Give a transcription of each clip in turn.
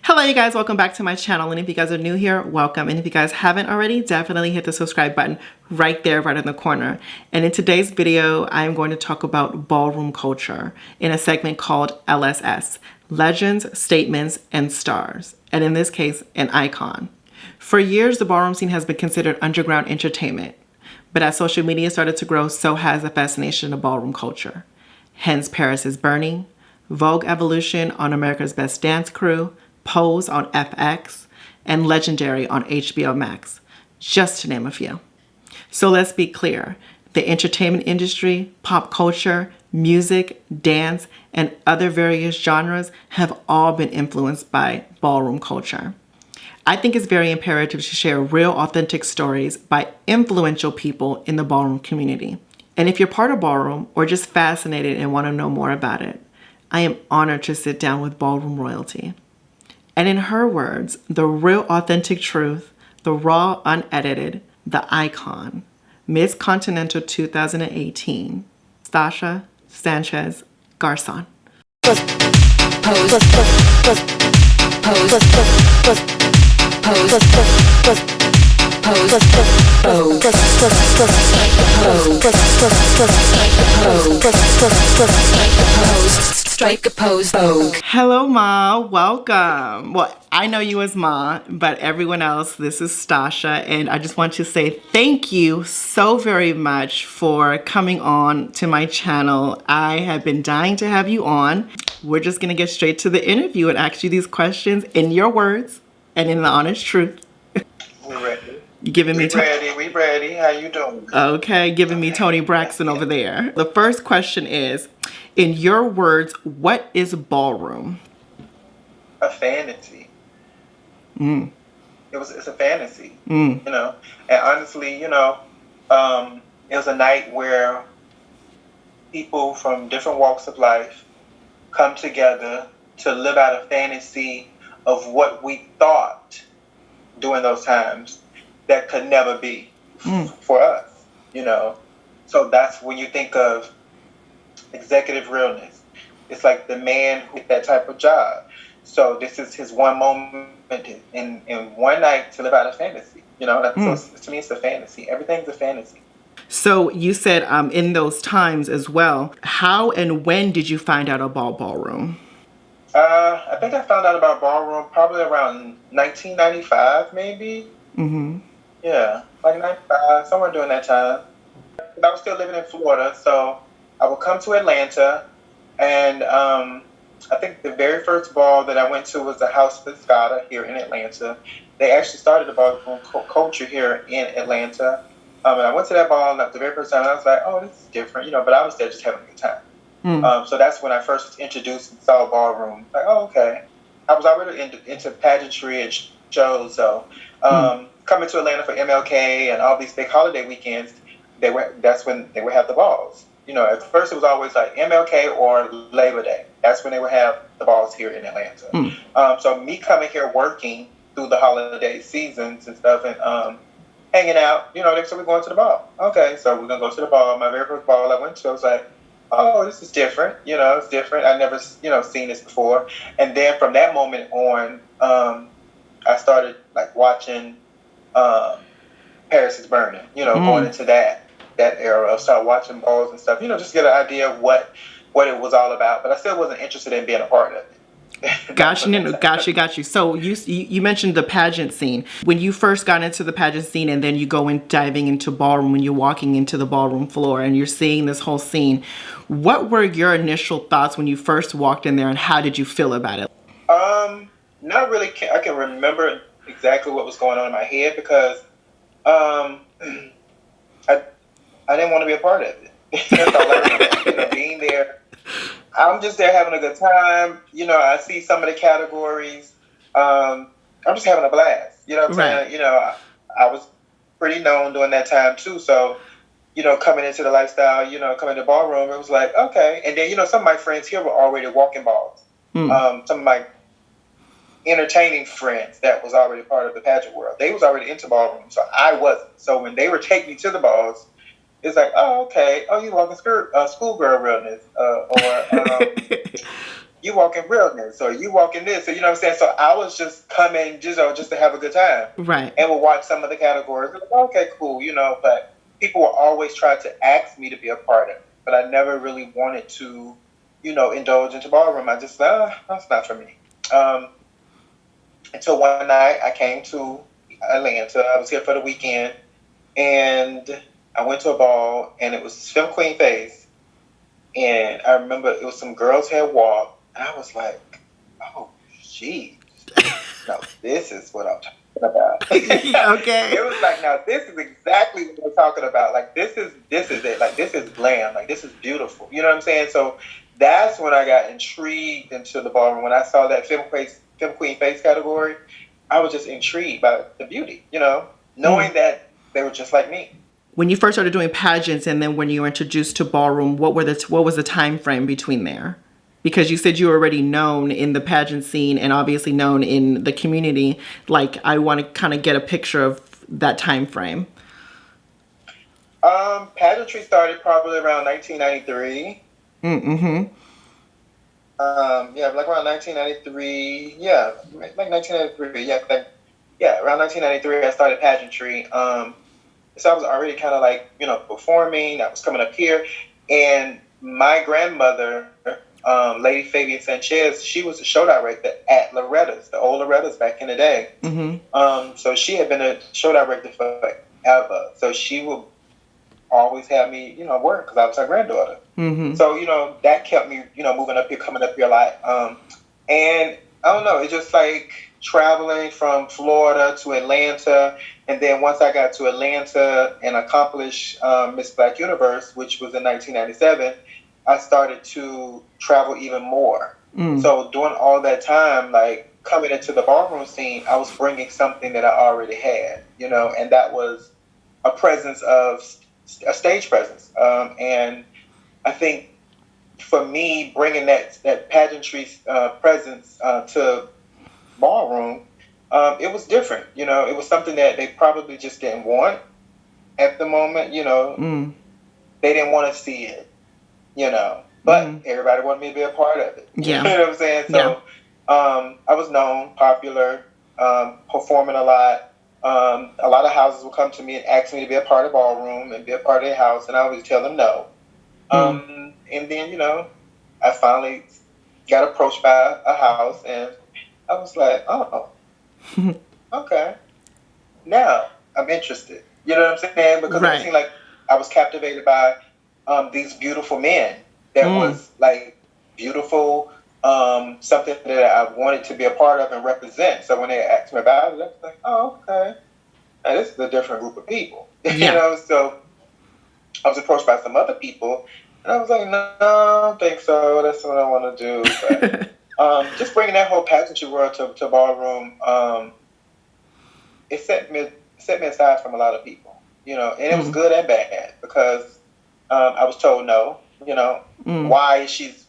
Hello you guys, welcome back to my channel, and if you guys are new here, welcome, and if you guys haven't already, definitely hit the subscribe button right there, right in the corner. And in today's video, I'm going to talk about ballroom culture in a segment called LSS, Legends, Statements, and Stars, and in this case, an icon. For years, the ballroom scene has been considered underground entertainment, but as social media started to grow, so has the fascination of ballroom culture. Hence, Paris is Burning, Vogue Evolution on America's Best Dance Crew, Pose on FX, and Legendary on HBO Max, just to name a few. So let's be clear, the entertainment industry, pop culture, music, dance, and other various genres have all been influenced by ballroom culture. I think it's very imperative to share real, authentic stories by influential people in the ballroom community. And if you're part of ballroom or just fascinated and want to know more about it, I am honored to sit down with ballroom royalty. And in her words, the real authentic truth, the raw unedited, the icon, Miss Continental 2018, Stasha Sanchez Garcon. Strike a pose. Hello, Ma. Welcome. Well, I know you as Ma, but everyone else, this is Stasha, and I just want to say thank you so very much for coming on to my channel. I have been dying to have you on. We're just going to get straight to the interview and ask you these questions in your words and in the honest truth. We're ready. We ready. How you doing? Okay, giving me Tony Braxton over there. The first question is, in your words, what is ballroom? A fantasy. It's a fantasy. Mm. You know, and honestly, it was a night where people from different walks of life come together to live out a fantasy of what we thought during those times that could never be for us, So that's when you think of executive realness. It's like the man who did that type of job. So this is his one moment in one night to live out a fantasy. So to me, it's a fantasy. Everything's a fantasy. So you said in those times as well, how and when did you find out about ballroom? I think I found out about ballroom probably around 1995, maybe. Mm-hmm. Yeah, like 95, somewhere during that time. I was still living in Florida, so I would come to Atlanta, and I think the very first ball that I went to was the House Piscata here in Atlanta. They actually started the ballroom culture here in Atlanta. And I went to that ball the very first time, and I was like, oh, this is different, but I was there just having a good time. So that's when I first was introduced and saw ballroom. Like, oh, okay. I was already into pageantry and shows, so coming to Atlanta for MLK and all these big holiday weekends, that's when they would have the balls. At first it was always like MLK or Labor Day. That's when they would have the balls here in Atlanta. So me coming here working through the holiday seasons and stuff and hanging out, they said we're going to the ball. Okay, so we're going to go to the ball. My very first ball I went to, I was like, oh, this is different. It's different. I never, seen this before. And then from that moment on, I started like watching Paris is Burning, going into that era. I started watching balls and stuff, just get an idea of what it was all about. But I still wasn't interested in being a part of it. Got you. So you mentioned the pageant scene. When you first got into the pageant scene and then you go in diving into ballroom, when you're walking into the ballroom floor and you're seeing this whole scene, what were your initial thoughts when you first walked in there and how did you feel about it? Not really. I can remember exactly what was going on in my head because I didn't want to be a part of it. That's all I remember, being there. I'm just there having a good time. I see some of the categories. I'm just having a blast. You know what I'm saying? I was pretty known during that time too. So, coming into the lifestyle, coming to the ballroom, it was like, okay. And then, some of my friends here were already walking balls. Some of my entertaining friends that was already part of the pageant world, they was already into ballroom. So I wasn't. So when they were taking me to the balls, it's like, oh, okay. Oh, you walking schoolgirl realness. you walk in realness, or you walk in this, or you know what I'm saying. So I was just coming, just to have a good time, Right. and we'll watch some of the categories. Like, okay, cool, But people will always try to ask me to be a part of it, but I never really wanted to, indulge into ballroom. I just that's not for me. Until one night I came to Atlanta. I was here for the weekend, and I went to a ball, and it was Film Queen Face, and I remember it was some girls had walked, and I was like, oh, geez, no, this is what I'm talking about. Okay. It was like, now this is exactly what we're talking about. Like this is it. Like this is glam. Like this is beautiful. You know what I'm saying? So that's when I got intrigued into the ballroom. When I saw that Film Queen Face category, I was just intrigued by the beauty. Knowing that they were just like me. When you first started doing pageants, and then when you were introduced to ballroom, what was the time frame between there? Because you said you were already known in the pageant scene and obviously known in the community. Like, I want to kind of get a picture of that time frame. Pageantry started probably around 1993. Mm-hmm. Yeah, like around 1993. Yeah, like 1993. Yeah, around 1993, I started pageantry. So I was already kind of like, performing. I was coming up here. And my grandmother, Lady Stasha Sanchez, she was a show director at Loretta's, the old Loretta's back in the day. Mm-hmm. So she had been a show director forever. So she would always have me, work because I was her granddaughter. Mm-hmm. So, that kept me, moving up here, coming up here a lot. And I don't know, it's just like traveling from Florida to Atlanta. And then once I got to Atlanta and accomplished Miss Black Universe, which was in 1997, I started to travel even more. So during all that time, like coming into the ballroom scene, I was bringing something that I already had, and that was a presence of a stage presence. And I think for me, bringing that pageantry presence to ballroom, it was different. It was something that they probably just didn't want at the moment. They didn't want to see it. But everybody wanted me to be a part of it. Yeah. You know what I'm saying? So I was known, popular, performing a lot. A lot of houses would come to me and ask me to be a part of ballroom and be a part of their house, and I always tell them no. And then, I finally got approached by a house, and I was like, oh, okay. Now I'm interested. You know what I'm saying? Because it seemed like I was captivated by these beautiful men that was like beautiful, something that I wanted to be a part of and represent. So when they asked me about it, I was like, oh, okay. Now this is a different group of people. So I was approached by some other people, and I was like, no, I don't think so. That's what I want to do. But just bringing that whole pageantry world to ballroom, it set me aside from a lot of people, and it was good and bad because I was told no, why she's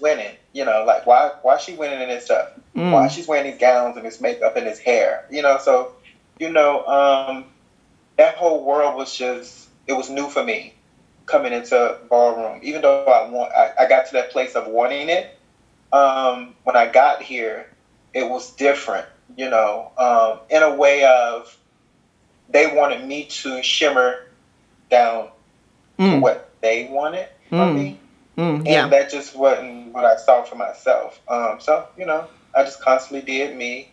winning, like why she winning in this stuff, why she's wearing these gowns and this makeup and this hair, so that whole world was just, it was new for me coming into ballroom. Even though I got to that place of wanting it, when I got here, it was different, in a way of they wanted me to shimmer down to what they wanted from me. And that just wasn't what I saw for myself. So, I just constantly did me,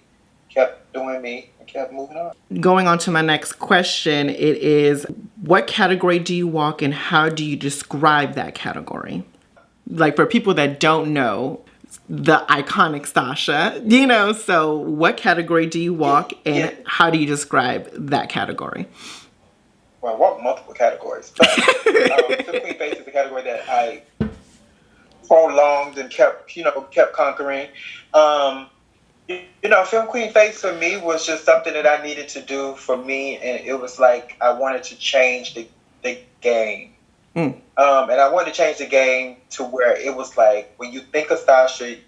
kept doing me, and kept moving on. Going on to my next question, it is, what category do you walk in? How do you describe that category? Like, for people that don't know, the iconic Stasha, so what category do you walk and how do you describe that category? Well, I walk multiple categories. But Film Queen Face is the category that I prolonged and kept conquering. Film Queen Face for me was just something that I needed to do for me, and it was like I wanted to change the game. And I wanted to change the game to where it was like, when you think of Stasha,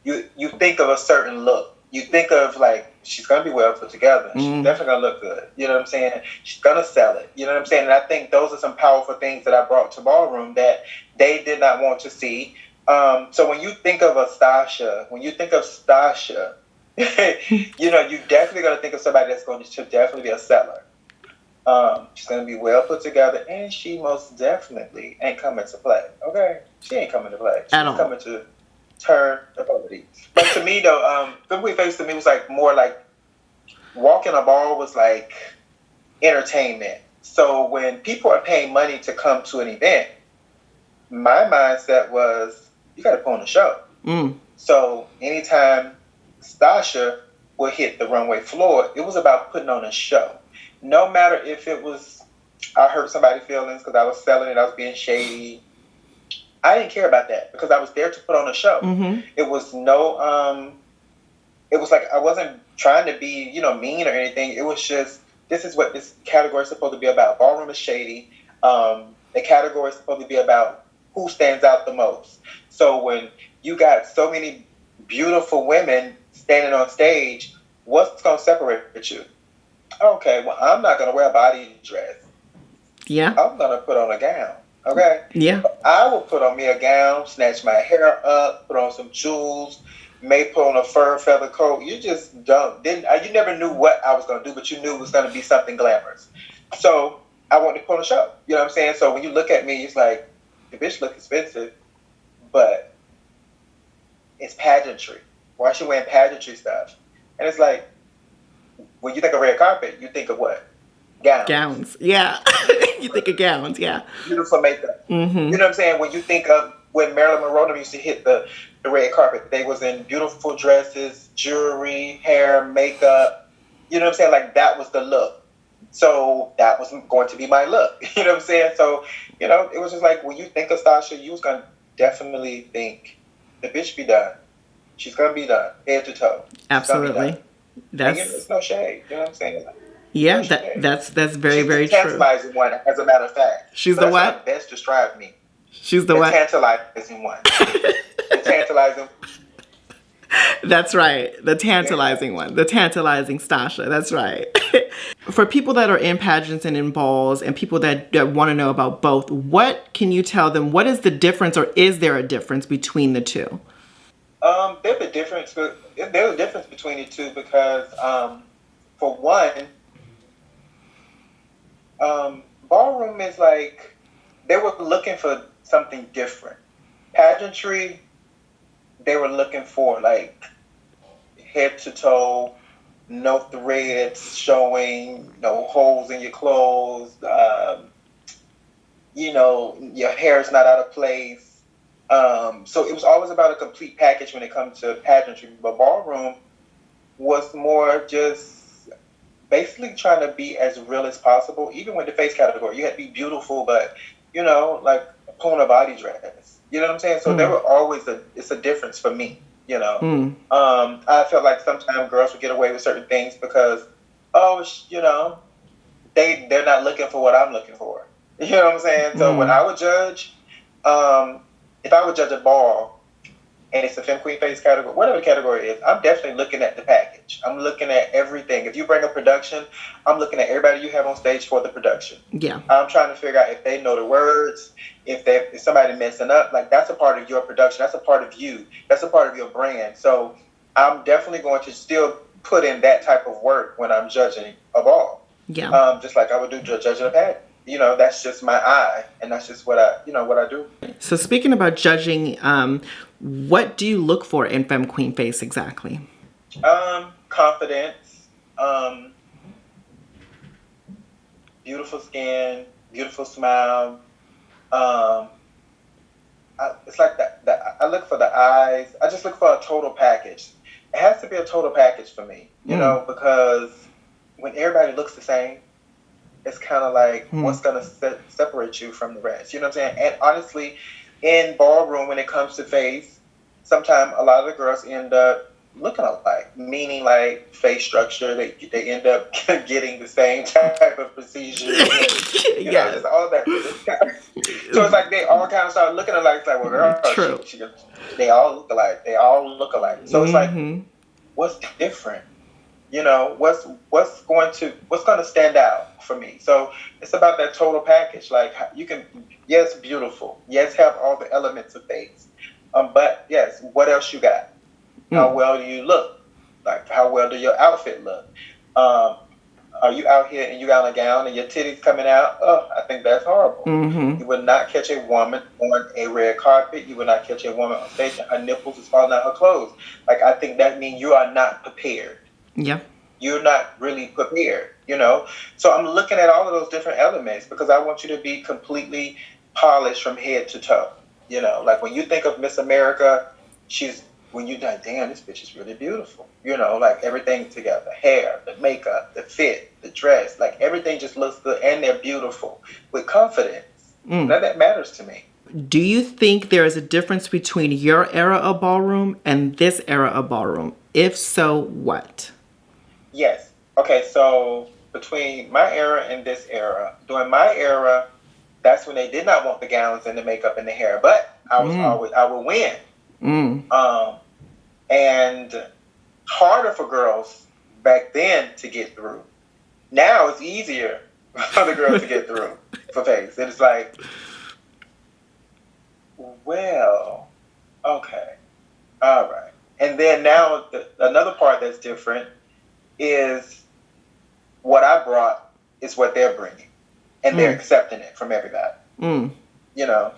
you think of a certain look. You think of like, she's going to be well put together. She's definitely going to look good. You know what I'm saying? She's going to sell it. You know what I'm saying? And I think those are some powerful things that I brought to ballroom that they did not want to see. So when you think of Stasha, you definitely going to think of somebody that's going to definitely be a seller. She's going to be well put together, and she most definitely ain't coming to play. Okay, she ain't coming to play. She's coming to turn the party. But to me, though, Femme Queen Face to me was like more like walking a ball was like entertainment. So when people are paying money to come to an event, my mindset was you got to put on a show. So anytime Stasha would hit the runway floor, it was about putting on a show. No matter if it was, I hurt somebody's feelings because I was selling it, I was being shady. I didn't care about that because I was there to put on a show. It was it was like I wasn't trying to be, mean or anything. It was just, this is what this category is supposed to be about. Ballroom is shady. The category is supposed to be about who stands out the most. So when you got so many beautiful women standing on stage, what's going to separate you? Okay, well, I'm not going to wear a body dress. Yeah. I'm going to put on a gown. Okay? Yeah. I will put on me a gown, snatch my hair up, put on some jewels, may put on a fur feather coat. You just you never knew what I was going to do, but you knew it was going to be something glamorous. So I wanted to put on a show. You know what I'm saying? So when you look at me, it's like, the bitch look expensive, but it's pageantry. Why is she wearing pageantry stuff? And it's like, when you think of red carpet, you think of what? Gowns. Yeah. You think of gowns, yeah. Beautiful makeup. You know what I'm saying? When you think of when Marilyn Monroe used to hit the red carpet, they was in beautiful dresses, jewelry, hair, makeup. You know what I'm saying? Like, that was the look. So that was going to be my look. You know what I'm saying? So, it was just like, when you think of Stasha, you was going to definitely think, the bitch be done. She's going to be done, head to toe. Absolutely. There's no shade. You know what I'm saying? Yeah, that's very, very true. She's the tantalizing one, as a matter of fact. She's the what? Best described me. She's the what? Tantalizing one. The tantalizing. That's right. The tantalizing one. The tantalizing Stasha. That's right. For people that are in pageants and in balls and people that want to know about both, what can you tell them? What is the difference, or is there a difference between the two? There's a difference between the two because, for one, ballroom is like, they were looking for something different. Pageantry, they were looking for like head to toe, no threads showing, no holes in your clothes, your hair's not out of place. So it was always about a complete package when it comes to pageantry. But ballroom was more just basically trying to be as real as possible. Even with the face category, you had to be beautiful, but like pulling a body dress. You know what I'm saying? So there were always it's a difference for me. I felt like sometimes girls would get away with certain things because, they're not looking for what I'm looking for. You know what I'm saying? So when I would judge, if I would judge a ball and it's a Femme Queen Face category, whatever the category is, I'm definitely looking at the package. I'm looking at everything. If you bring a production, I'm looking at everybody you have on stage for the production. Yeah. I'm trying to figure out if they know the words, if somebody messing up, like that's a part of your production. That's a part of you. That's a part of your brand. So I'm definitely going to still put in that type of work when I'm judging a ball. Yeah. Just like I would do judging a pageant. That's just my eye, and that's just what I do. So speaking about judging, what do you look for in Femme Queen Face exactly? Confidence, beautiful skin, beautiful smile. It's like that. I look for the eyes. I just look for a total package. It has to be a total package for me, because when everybody looks the same, it's kind of like, what's going to separate you from the rest? You know what I'm saying? And honestly, in ballroom, when it comes to face, sometimes a lot of the girls end up looking alike, meaning like face structure. They end up getting the same type of procedure. Just all that. So it's like they all kind of start looking alike. It's like, well, girl, true. They all look alike. They all look alike. So it's like, what's different? What's going to stand out for me? So it's about that total package. Like, you can, yes, beautiful, yes, have all the elements of face, But yes, what else you got? How well do you look? Like, how well do your outfit look? Are you out here and you got a gown and your titties coming out? Oh, I think that's horrible. Mm-hmm. You would not catch a woman on a red carpet. You would not catch a woman on stage and her nipples is falling out her clothes. Like, I think that means you are not prepared. Yeah. You're not really prepared, you know? So I'm looking at all of those different elements because I want you to be completely polished from head to toe. You know, like when you think of Miss America, when you think, damn, this bitch is really beautiful. You know, like everything together, the hair, the makeup, the fit, the dress, like everything just looks good and they're beautiful with confidence. Now that matters to me. Do you think there is a difference between your era of ballroom and this era of ballroom? If so, what? Yes. Okay, so between my era and this era, during my era, that's when they did not want the gowns and the makeup and the hair, but I would win. And harder for girls back then to get through. Now it's easier for the girls to get through for face. It's like, well, okay, all right. And then now another part that's different is what I brought is what they're bringing, and they're accepting it from everybody. You know,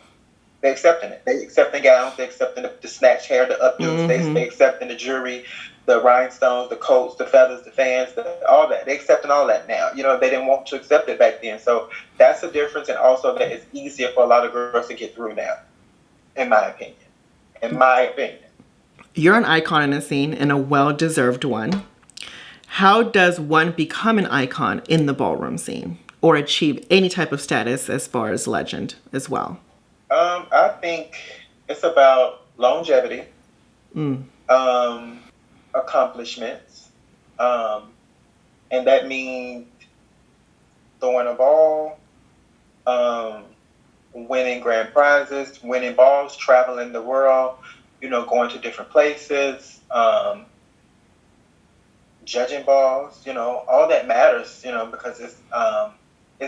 they're accepting it. They accepting gowns. They accepting the snatch hair, the updos. They accepting the jewelry, the rhinestones, the coats, the feathers, the fans, all that. They accepting all that now. You know, they didn't want to accept it back then. So that's the difference, and also that it's easier for a lot of girls to get through now, in my opinion. In my opinion. You're an icon in the scene and a well-deserved one. How does one become an icon in the ballroom scene or achieve any type of status as far as legend as well? I think it's about longevity, accomplishments, and that means throwing a ball, winning grand prizes, winning balls, traveling the world, you know, going to different places, judging balls, you know, all that matters, you know, because it's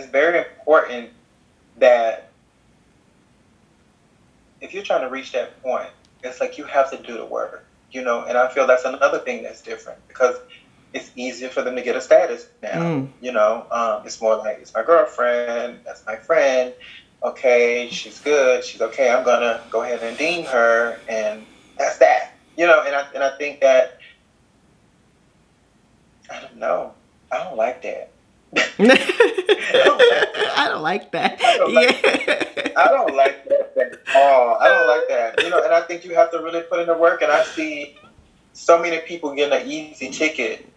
very important that if you're trying to reach that point, it's like you have to do the work, you know, and I feel that's another thing that's different because it's easier for them to get a status now, you know, it's more like, it's my girlfriend, that's my friend, okay, she's good, she's okay, I'm gonna go ahead and deem her, and that's that, you know, and I think that, I don't know, I don't like that. I don't like that. I don't like that at all. I don't like that. You know, and I think you have to really put in the work. And I see so many people getting an easy ticket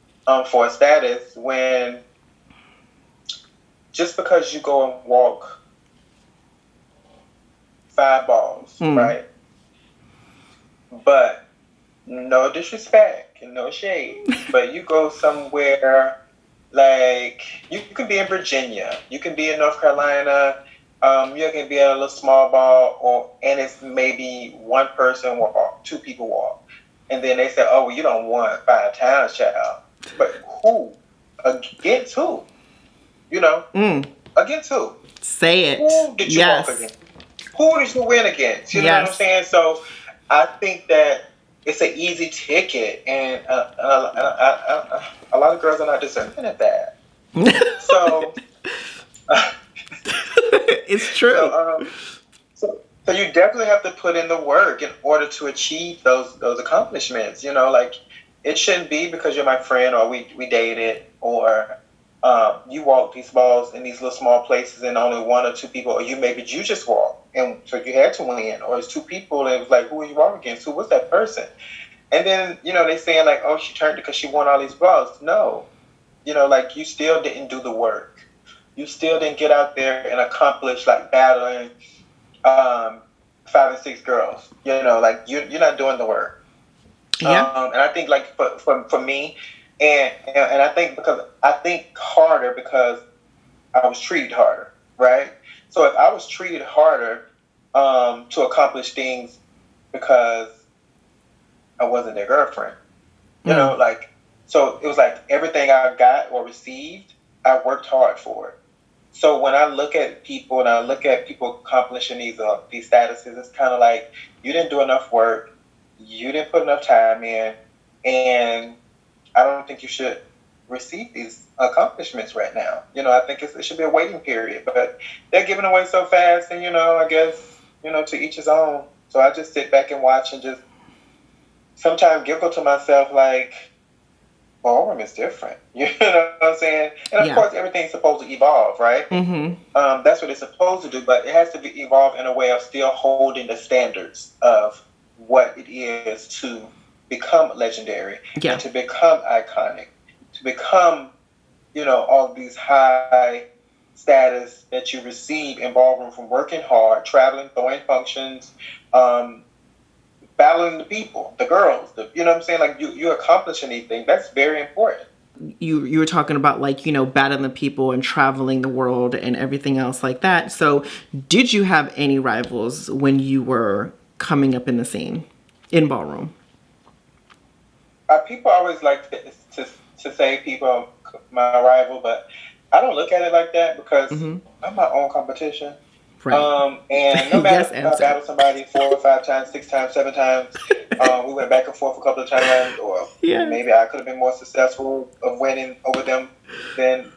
for a status when just because you go and walk 5 balls, right? But no disrespect and no shade, but you go somewhere like you can be in Virginia, you can be in North Carolina, you can be at a little small ball, and it's maybe one person walk, 2 people walk, and then they say, "Oh, well, you don't want 5 times, child." But who? Against who? You know? Against who? Say it. Who did you walk against? Who did you win against? You know what I'm saying? So I think that it's an easy ticket, and a lot of girls are not deserving of that. So it's true. So you definitely have to put in the work in order to achieve those accomplishments. You know, like it shouldn't be because you're my friend or we dated or you walk these balls in these little small places and only 1 or 2 people, or you just walk. And so you had to win, or it's 2 people, and it was like, who are you walking against? Who was that person? And then, you know, they saying like, oh, she turned it because she won all these balls. No. You know, like, you still didn't do the work. You still didn't get out there and accomplish, like, battling 5 and 6 girls. You know, like, you're not doing the work. Yeah. And I think, like, for me, and I think harder because I was treated harder, right? So if I was treated harder to accomplish things because I wasn't their girlfriend, you know, like, so it was like everything I got or received, I worked hard for it. So when I look at people and I look at people accomplishing these statuses, it's kind of like you didn't do enough work, you didn't put enough time in, and I don't think you should receive these accomplishments right now. I think it should be a waiting period, but they're giving away so fast, and I guess to each his own. So I just sit back and watch and just sometimes giggle to myself like, ballroom is different. You know what I'm saying? And of course, everything's supposed to evolve, right? That's what it's supposed to do, but it has to be evolved in a way of still holding the standards of what it is to become legendary and to become iconic, to become, all these high status that you receive in ballroom from working hard, traveling, throwing functions, battling the people, the girls, you know what I'm saying? Like you accomplish anything. That's very important. You were talking about battling the people and traveling the world and everything else like that. So did you have any rivals when you were coming up in the scene in ballroom? People always like to say people my rival, but I don't look at it like that because I'm my own competition. Right. And no matter if I battle somebody 4 or 5 times, 6 times, 7 times, we went back and forth a couple of times, or maybe I could have been more successful of winning over them than,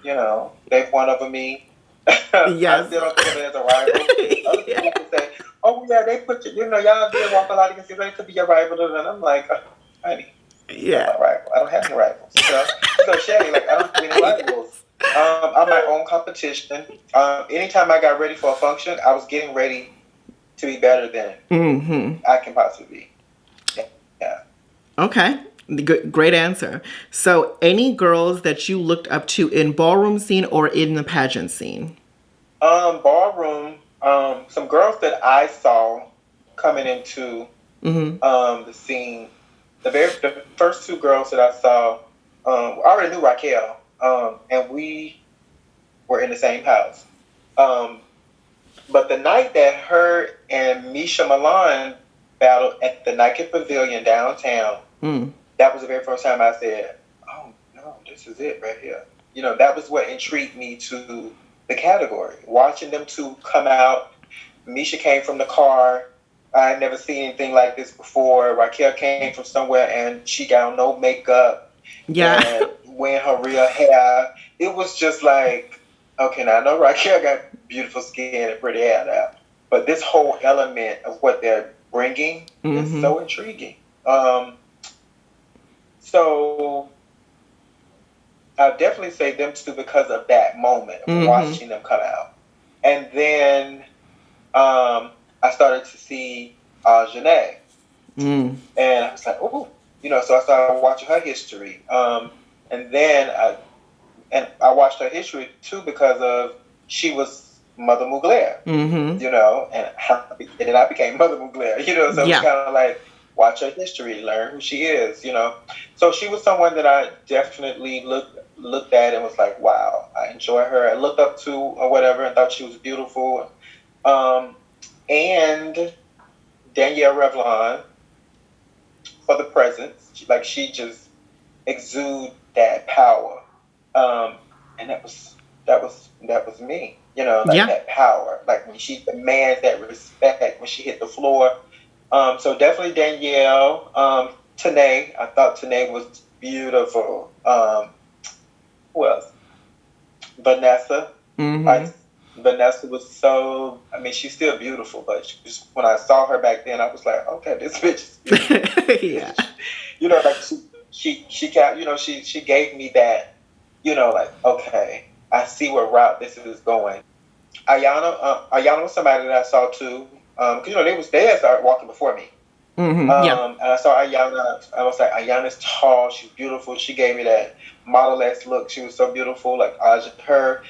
they've won over me. Yes. I still don't think of it as a rival. Other people say, oh yeah, they put you, y'all did walk a lot against you, they could be your rival, and I'm like, honey, not my rival. I don't have any rivals. So shady, like I don't have any rivals. I'm my own competition. Anytime I got ready for a function, I was getting ready to be better than I can possibly be. Yeah. Okay. Great answer. So any girls that you looked up to in ballroom scene or in the pageant scene? Ballroom, some girls that I saw coming into the scene. The first 2 girls that I saw, I already knew Raquel. And we were in the same house. But the night that her and Misha Milan battled at the Nike Pavilion downtown, that was the very first time I said, oh, no, this is it right here. That was what intrigued me to the category. Watching them 2 come out. Misha came from the car. I had never seen anything like this before. Raquel came from somewhere and she got on no makeup. Yeah. And wearing her real hair. It was just like, okay, now I know Raquel got beautiful skin and pretty hair now, but this whole element of what they're bringing is so intriguing. So I'll definitely say them 2 because of that moment of watching them come out. And then I started to see Janae. And I was like, oh, so I started watching her history. And then I watched her history too because of she was Mother Mugler, and then I became Mother Mugler, so it was kind of like watch her history, learn who she is, So she was someone that I definitely looked at and was like, wow, I enjoy her. I looked up to or whatever and thought she was beautiful. And Danielle Revlon for the presence, she just exude that power, and that was me, that power, like when she demands that respect when she hit the floor. So definitely Danielle. Tanae, I thought Tanae was beautiful. Who else? Vanessa. Vanessa was so, she's still beautiful, but when I saw her back then, I was like, okay, this bitch is beautiful. Yeah. Like she gave me that, like, okay, I see what route this is going. Ayana was somebody that I saw too, because they had started walking before me. And I saw Ayana. I was like, Ayana's tall, she's beautiful. She gave me that model-esque look. She was so beautiful, like her.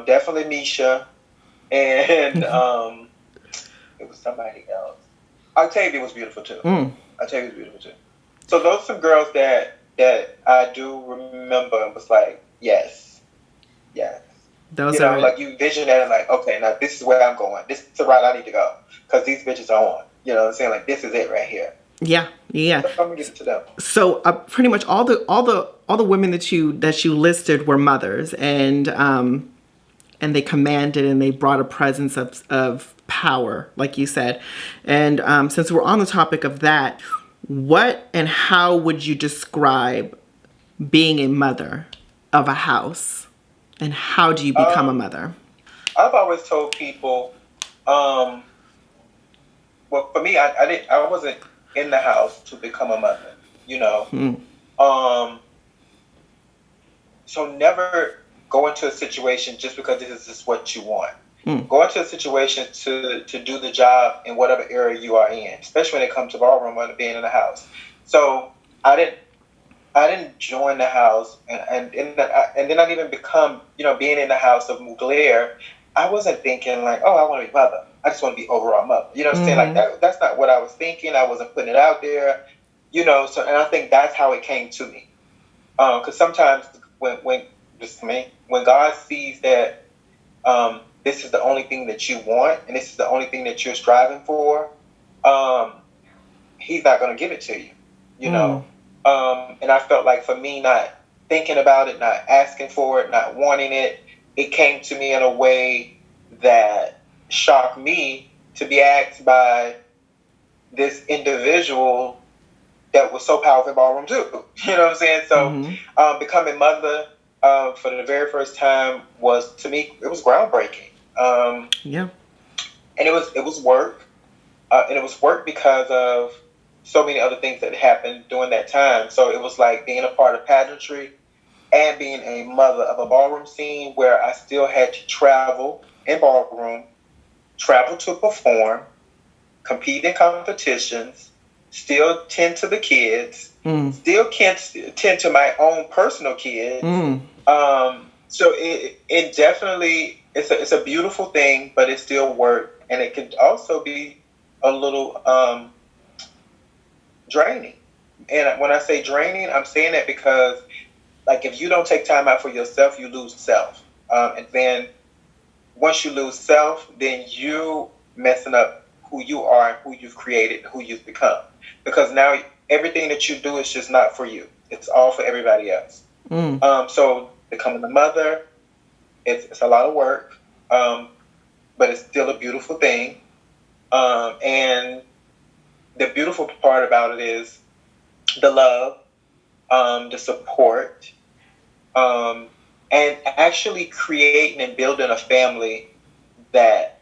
Definitely Misha, and it was somebody else. Octavia was beautiful too. Octavia was beautiful too. So those are some girls that I do remember and was like, yes. Those are like you vision that and like, okay, now this is where I'm going. This is the route I need to go because these bitches are on. You know what I'm saying? Like this is it right here. Yeah. So I'm gonna get it to them. So pretty much all the women that you listed were mothers, and and they commanded and they brought a presence of power, like you said. And since we're on the topic of that, what and how would you describe being a mother of a house? And how do you become a mother? I've always told people, well, for me, I wasn't in the house to become a mother, you know. So never go into a situation just because this is just what you want. Go into a situation to do the job in whatever area you are in, especially when it comes to ballroom or being in the house. So I didn't join the house, and then I didn't even become, being in the house of Mugler. I wasn't thinking like, oh, I want to be mother. I just want to be overall mother. You know what I'm saying? Like that's not what I was thinking. I wasn't putting it out there, So, and I think that's how it came to me. Because sometimes when God sees that this is the only thing that you want and this is the only thing that you're striving for, He's not going to give it to you. And I felt like for me, not thinking about it, not asking for it, not wanting it, it came to me in a way that shocked me to be asked by this individual that was so powerful in ballroom too. You know what I'm saying? So becoming mother for the very first time was, to me, it was groundbreaking. Yeah. And it was work. And it was work because of so many other things that happened during that time. So it was like being a part of pageantry and being a mother of a ballroom scene where I still had to travel in ballroom, travel to perform, compete in competitions, still tend to the kids, still tend to my own personal kids. So it definitely, it's a beautiful thing, but it's still work. And it could also be a little draining. And when I say draining, I'm saying that because, like, if you don't take time out for yourself, you lose self. And then once you lose self, then you messing up who you are and who you've created, who you've become. Because now everything that you do is just not for you. It's all for everybody else. So becoming a mother, it's a lot of work, but it's still a beautiful thing. And the beautiful part about it is the love, the support, and actually creating and building a family that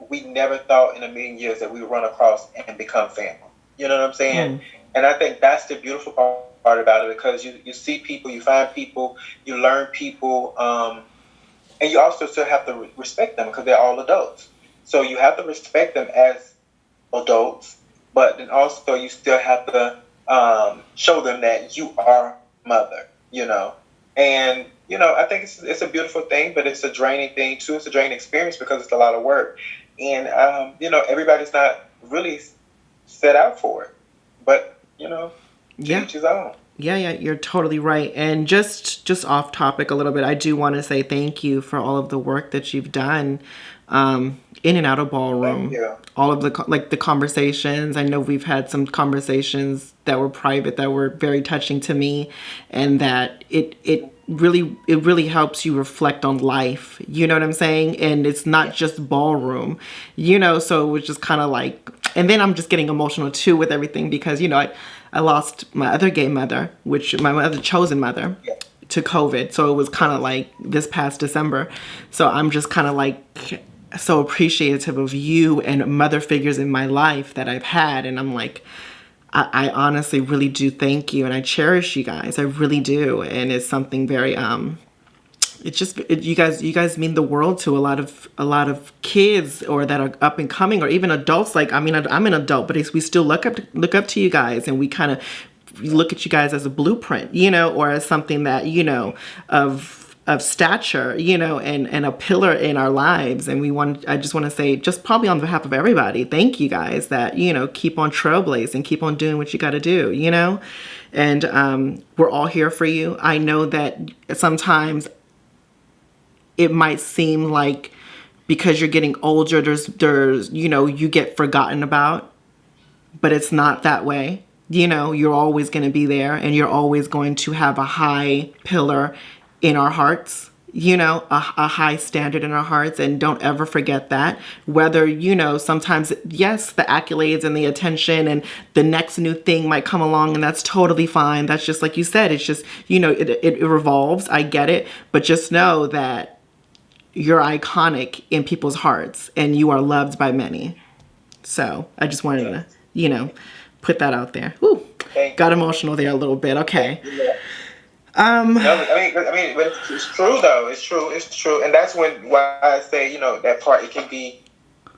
we never thought in a million years that we would run across and become family. You know what I'm saying? And I think that's the beautiful part about it, because you see people, you find people, you learn people, and you also still have to respect them because they're all adults. So you have to respect them as adults, but then also you still have to show them that you are mother, And, I think it's a beautiful thing, but it's a draining thing too. It's a draining experience because it's a lot of work. And, everybody's not really set out for it. But, to each his own. Yeah, you're totally right. And just off topic a little bit, I do want to say thank you for all of the work that you've done in and out of ballroom. All of the conversations. I know we've had some conversations that were private that were very touching to me, and that it really helps you reflect on life. You know what I'm saying? And it's not just ballroom. So it was just kind of like, and then I'm just getting emotional too with everything because I lost my other gay mother, my other chosen mother, to COVID. So it was kind of like this past December. So I'm just kind of like so appreciative of you and mother figures in my life that I've had. And I'm like, I honestly really do thank you. And I cherish you guys. I really do. And it's something very, you guys mean the world to a lot of kids or that are up and coming, or even adults. Like, I mean, I'm an adult, but we still look up to you guys, and we kind of look at you guys as a blueprint, or as something that, of stature, and a pillar in our lives. And I just want to say, just probably on behalf of everybody, thank you guys that, keep on trailblazing, keep on doing what you got to do, and we're all here for you. I know that sometimes it might seem like because you're getting older, there's you get forgotten about, but it's not that way. You're always going to be there, and you're always going to have a high pillar in our hearts, a high standard in our hearts, and don't ever forget that. Whether, sometimes, yes, the accolades and the attention and the next new thing might come along, and that's totally fine. That's just like you said, it's just, it revolves. I get it. But just know that you're iconic in people's hearts and you are loved by many. So I just wanted to, put that out there. Whew. Got emotional there a little bit. Okay. Yeah. No, I mean, but it's true though. It's true, and that's why I say, that part, it can be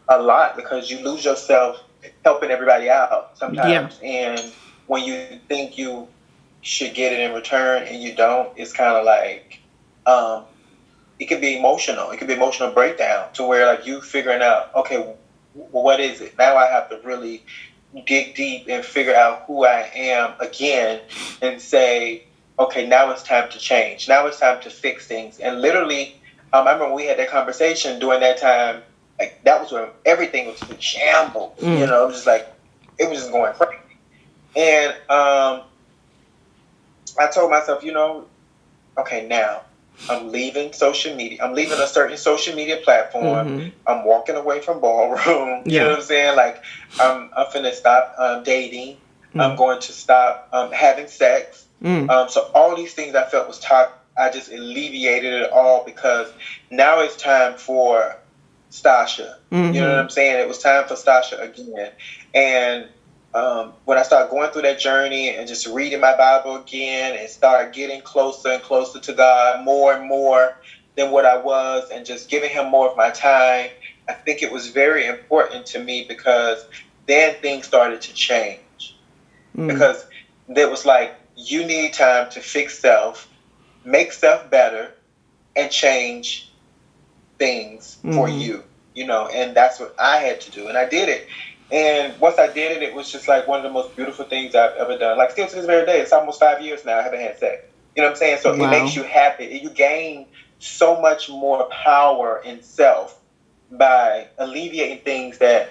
a lot because you lose yourself helping everybody out sometimes, and when you think you should get it in return and you don't, it's kind of like, it could be emotional. It could be emotional breakdown to where like you figuring out, okay, what is it now? I have to really dig deep and figure out who I am again, and say, okay, now it's time to change. Now it's time to fix things. And literally, I remember when we had that conversation during that time, like that was when everything was in shambles. It was just like, it was just going crazy. And I told myself, okay, now I'm leaving social media. I'm leaving a certain social media platform. I'm walking away from Ballroom. You know what I'm saying? Like, I'm finna stop dating. I'm going to stop having sex. So all these things I felt was I just alleviated it all because now it's time for Stasha. You know what I'm saying? It was time for Stasha again. And when I started going through that journey and just reading my Bible again and started getting closer and closer to God, more and more than what I was, and just giving him more of my time, I think it was very important to me because then things started to change. Because it was like, you need time to fix self, make self better, and change things for you, and that's what I had to do. And I did it. And once I did it, it was just like one of the most beautiful things I've ever done. Like still to this very day, it's almost 5 years now I haven't had sex. You know what I'm saying? So it makes you happy. You gain so much more power in self by alleviating things that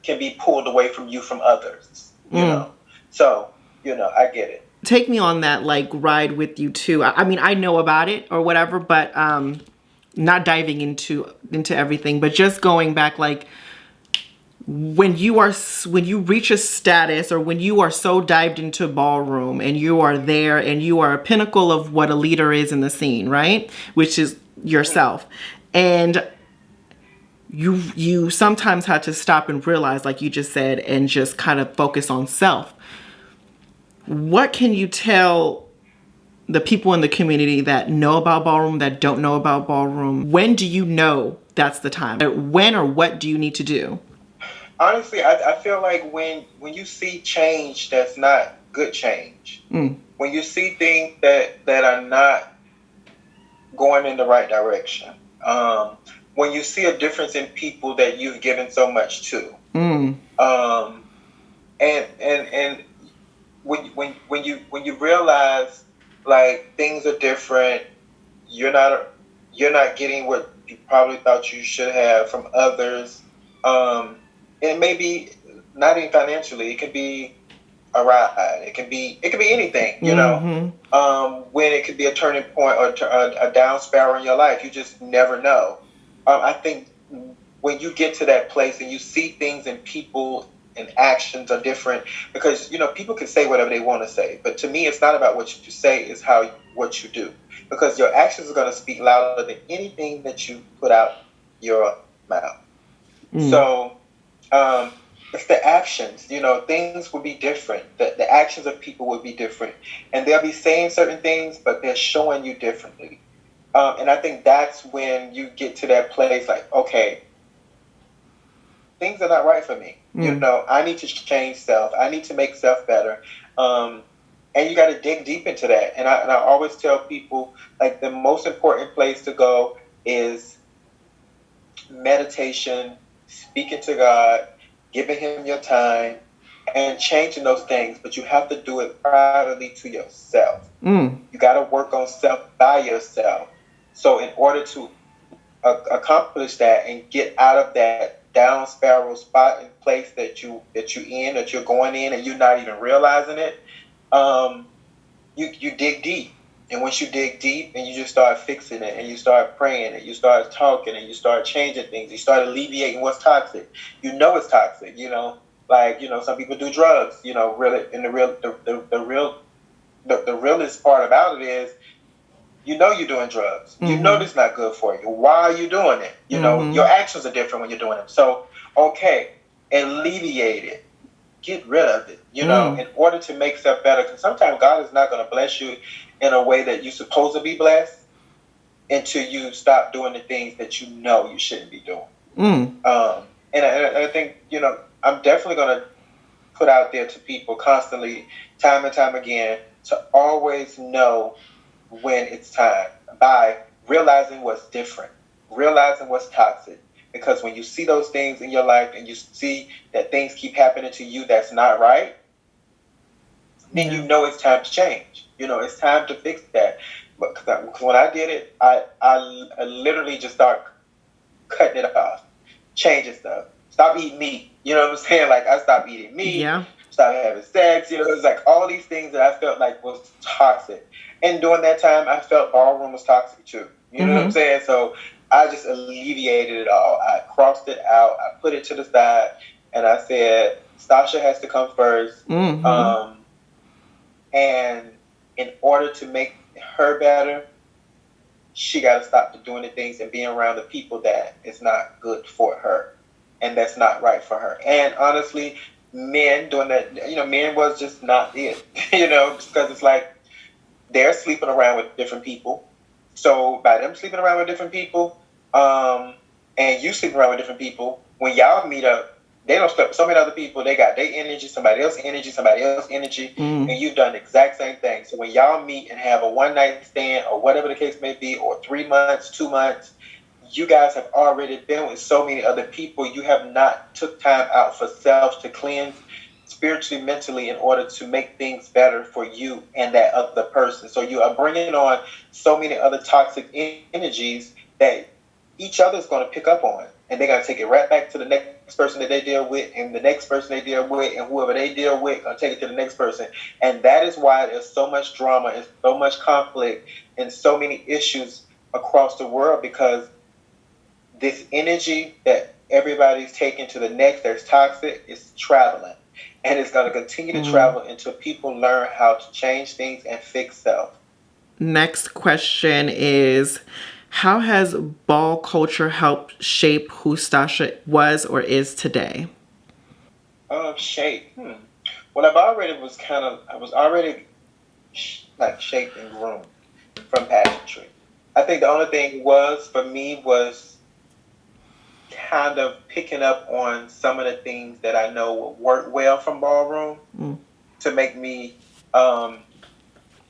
can be pulled away from you from others, you know? So, I get it. Take me on that like ride with you too. I mean, I know about it or whatever, but not diving into everything, but just going back, like when you reach a status or when you are so dived into Ballroom and you are there and you are a pinnacle of what a leader is in the scene, right? Which is yourself. And you sometimes had to stop and realize, like you just said, and just kind of focus on self. What can you tell the people in the community that know about Ballroom, that don't know about Ballroom? When do you know that's the time? When or what do you need to do? Honestly, I feel like when you see change that's not good change, when you see things that are not going in the right direction, when you see a difference in people that you've given so much to, and when you realize like things are different, you're not getting what you probably thought you should have from others. It may be not even financially. It could be a ride. It could be anything. When it could be a turning point or a down spiral in your life, you just never know. I think when you get to that place and you see things and people and actions are different, because people can say whatever they want to say, but to me it's not about what you say, it's what you do, because your actions are going to speak louder than anything that you put out your mouth. So it's the actions, things will be different. The actions of people will be different, and they'll be saying certain things, but they're showing you differently. And I think that's when you get to that place like, okay, things are not right for me. I need to change self. I need to make self better. And you got to dig deep into that. And I always tell people, like, the most important place to go is meditation, speaking to God, giving him your time, and changing those things. But you have to do it privately to yourself. You got to work on self by yourself. So in order to accomplish that and get out of that down spiral spot and place that you're going in and you're not even realizing it, you dig deep And once you dig deep and you just start fixing it and you start praying and you start talking and you start changing things, you start alleviating what's toxic. You know it's toxic, some people do drugs, really. And the realest part about it is, you're doing drugs. You know this not good for you. Why are you doing it? Your actions are different when you're doing them. So, okay, alleviate it. Get rid of it, in order to make stuff better. Because sometimes God is not going to bless you in a way that you're supposed to be blessed until you stop doing the things that you know you shouldn't be doing. And I think, I'm definitely going to put out there to people constantly, time and time again, to always know when it's time by realizing what's different, realizing what's toxic. Because when you see those things in your life and you see that things keep happening to you that's not right, then you know it's time to change. It's time to fix that. But cause when I did it, I literally just start cutting it off, changing stuff. Stop eating meat. You know what I'm saying? Like, I stopped eating meat, stop having sex. It was like all these things that I felt like was toxic. And during that time, I felt ballroom was toxic too. You know what I'm saying? So I just alleviated it all. I crossed it out. I put it to the side, and I said, Stasha has to come first. And in order to make her better, she got to stop doing the things and being around the people that is not good for her and that's not right for her. And honestly, men doing that, men was just not it, because it's like they're sleeping around with different people. So by them sleeping around with different people, and you sleeping around with different people, when y'all meet up, they don't sleep with so many other people. They got their energy, somebody else's energy, and you've done the exact same thing. So when y'all meet and have a one-night stand or whatever the case may be, or 3 months, 2 months, you guys have already been with so many other people. You have not took time out for self to cleanse spiritually, mentally, in order to make things better for you and that other person. So you are bringing on so many other toxic energies that each other is going to pick up on, and they're going to take it right back to the next person that they deal with, and the next person they deal with, and whoever they deal with, going to take it to the next person. And that is why there's so much drama and so much conflict and so many issues across the world, because this energy that everybody's taking to the next that's toxic is traveling. And it's going to continue to travel until people learn how to change things and fix self. Next question is, how has ball culture helped shape who Stasha was or is today? Shape. Well, I was already like shaped and groomed from pageantry. I think the only thing for me was kind of picking up on some of the things that I know would work well from ballroom to make me